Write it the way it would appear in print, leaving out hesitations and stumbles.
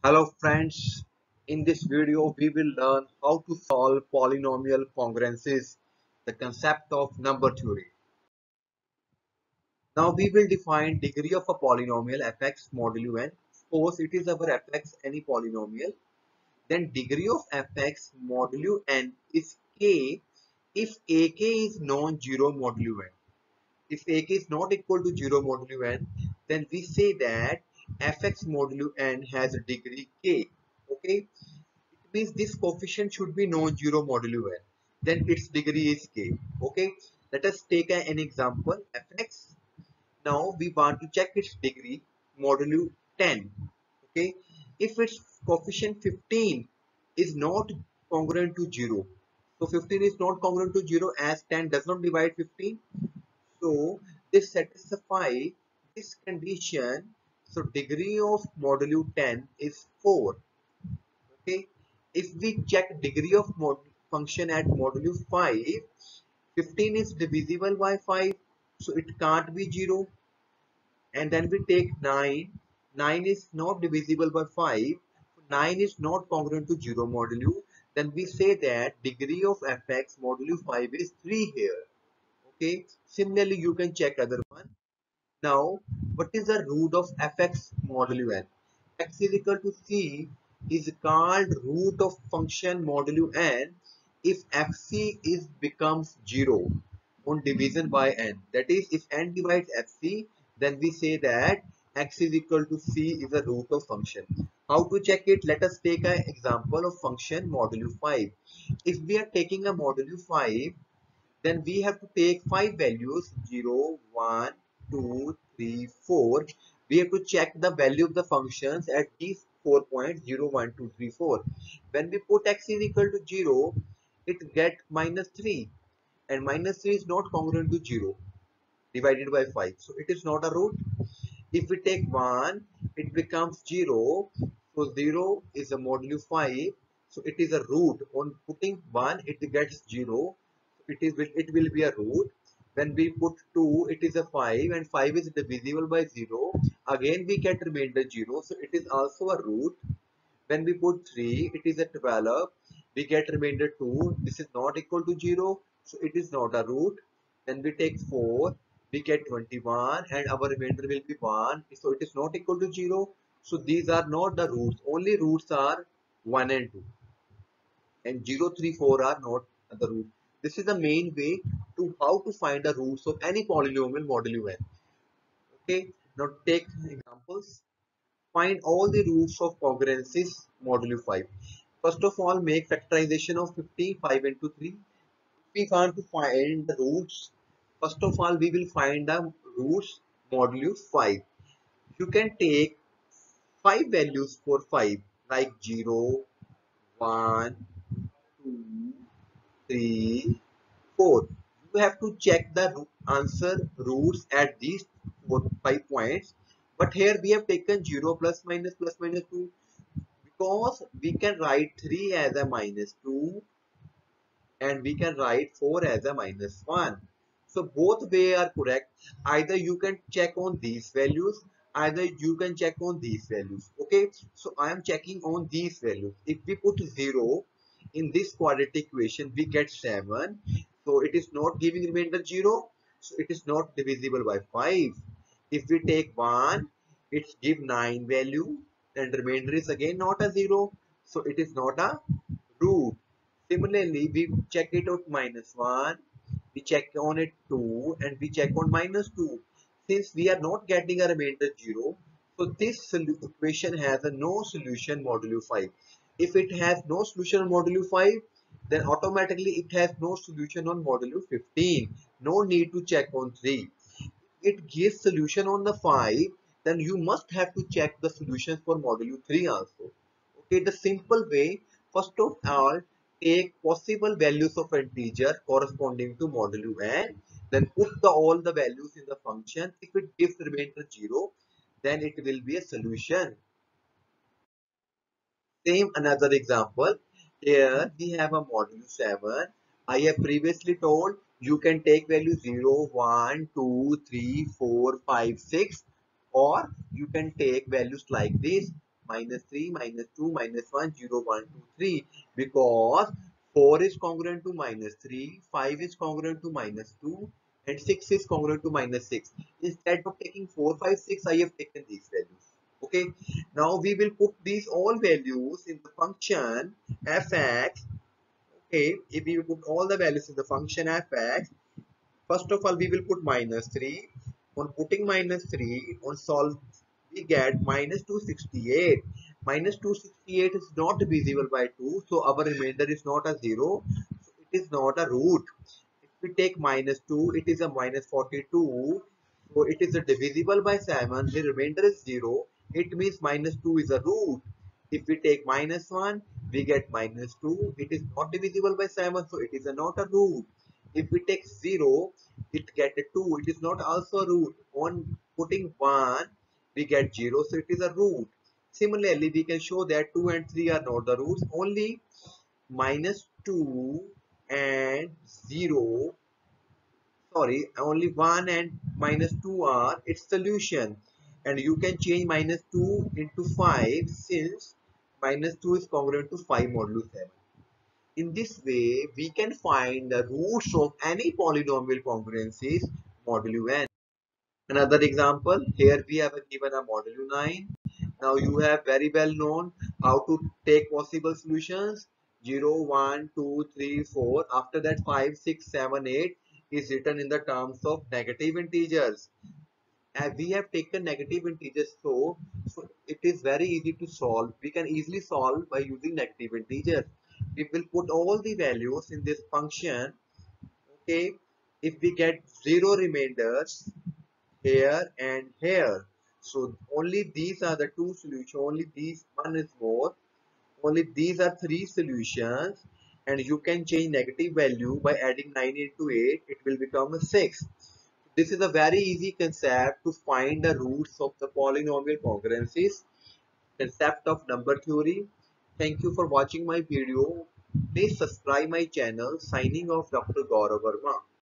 Hello friends, in this video we will learn how to solve polynomial congruences, the concept of number theory. Now we will define degree of a polynomial fx modulo n. Suppose it is our fx any polynomial, then degree of fx modulo n is k if ak is non-zero modulo n. If ak is not equal to 0 modulo n, then we say that fx modulo n has a degree k. Okay, it means this coefficient should be non-zero modulo n. Then its degree is k. Okay, let us take an example fx. Now we want to check its degree modulo 10. Okay, if its coefficient 15 is not congruent to 0, so 15 is not congruent to 0 as 10 does not divide 15. So this satisfy this condition. So degree of modulo 10 is 4. Okay. If we check degree of function at modulo 5, 15 is divisible by 5. So it can't be 0. And then we take 9. 9 is not divisible by 5. 9 is not congruent to 0 modulo. Then we say that degree of fx modulo 5 is 3 here. Okay. Similarly, you can check other one. Now, what is the root of fx modulo n? X is equal to c is called root of function modulo n if fc is becomes 0 on division by n. That is, if n divides fc, then we say that x is equal to c is the root of function. How to check it? Let us take an example of function modulo 5. If we are taking a modulo 5, then we have to take 5 values 0, 1, 2, 3, 4. We have to check the value of the functions at these 4 points 0, 1, 2, 3, 4. When we put x is equal to 0, it get minus 3, and minus 3 is not congruent to 0 divided by 5, so it is not a root. If we take 1, it becomes 0, so 0 is a modulo 5, so it is a root. On putting 1, it gets 0, it will be a root. When we put 2, it is a 5, and 5 is divisible by 0, again we get remainder 0, so it is also a root. When we put 3, it is a 12, we get remainder 2, this is not equal to 0, so it is not a root. Then we take 4, we get 21, and our remainder will be 1, so it is not equal to 0. So these are not the roots, only roots are 1 and 2, and 0, 3, 4 are not the root. This is the main way to how to find the roots of any polynomial modulo n. Okay, now take examples. Find all the roots of congruences modulo 5. First of all, make factorization of 50, 5 into 3. If we want to find the roots, first of all, we will find the roots modulo 5. You can take 5 values for 5 like 0, 1, 2, 3, 4. You have to check the answer roots at these 5 points. But here we have taken 0 plus minus 2, because we can write 3 as a minus 2 and we can write 4 as a minus 1. So both way are correct. Either you can check on these values, either you can check on these values. Okay, so I am checking on these values. If we put 0 in this quadratic equation, we get 7. So it is not giving remainder 0. So it is not divisible by 5. If we take 1, it gives 9 value, and remainder is again not a 0. So it is not a root. Similarly, we check it out minus 1, we check on it 2, and we check on minus 2. Since we are not getting a remainder 0, so this equation has a no solution modulo 5. If it has no solution on modulo 5, then automatically it has no solution on modulo 15. No need to check on 3. It gives solution on the 5, then you must have to check the solutions for modulo 3 also. Okay, the simple way, first of all, take possible values of integer corresponding to modulo n, then put all the values in the function. If it gives remainder 0, then it will be a solution. Same another example. Here we have a modulo 7. I have previously told you can take value 0, 1, 2, 3, 4, 5, 6, or you can take values like this minus 3, minus 2, minus 1, 0, 1, 2, 3. Because 4 is congruent to minus 3, 5 is congruent to minus 2, and 6 is congruent to minus 6. Instead of taking 4, 5, 6, I have taken these values. Okay. Now we will put these all values in the function fx. Okay. If we put all the values in the function fx, first of all, we will put minus 3. On putting minus 3, on solve, we get minus 268. Minus 268 is not divisible by 2, so our remainder is not a 0. So it is not a root. If we take minus 2, it is a minus 42. So it is a divisible by 7. The remainder is 0. It means minus 2 is a root. If we take minus 1, we get minus 2. It is not divisible by 7, so it is not a root. If we take 0, it get a 2. It is not also a root. On putting 1, we get 0, so it is a root. Similarly, we can show that 2 and 3 are not the roots. Only minus 2 and 0, sorry, only 1 and minus 2 are its solution. And you can change minus 2 into 5 since minus 2 is congruent to 5 modulo 7. In this way, we can find the roots of any polynomial congruencies modulo n. Another example, here we have given a modulo 9. Now you have very well known how to take possible solutions. 0, 1, 2, 3, 4. After that 5, 6, 7, 8 is written in the terms of negative integers. As we have taken negative integers, so it is very easy to solve. We can easily solve by using negative integers. We will put all the values in this function. Okay, if we get 0 remainders here and here, so only these are the two solutions, only these one is more, only these are three solutions, and you can change negative value by adding 9 into 8, it will become a 6. This is a very easy concept to find the roots of the polynomial congruencies, concept of number theory. Thank you for watching my video. Please subscribe my channel. Signing off, Dr. Gaurav Verma.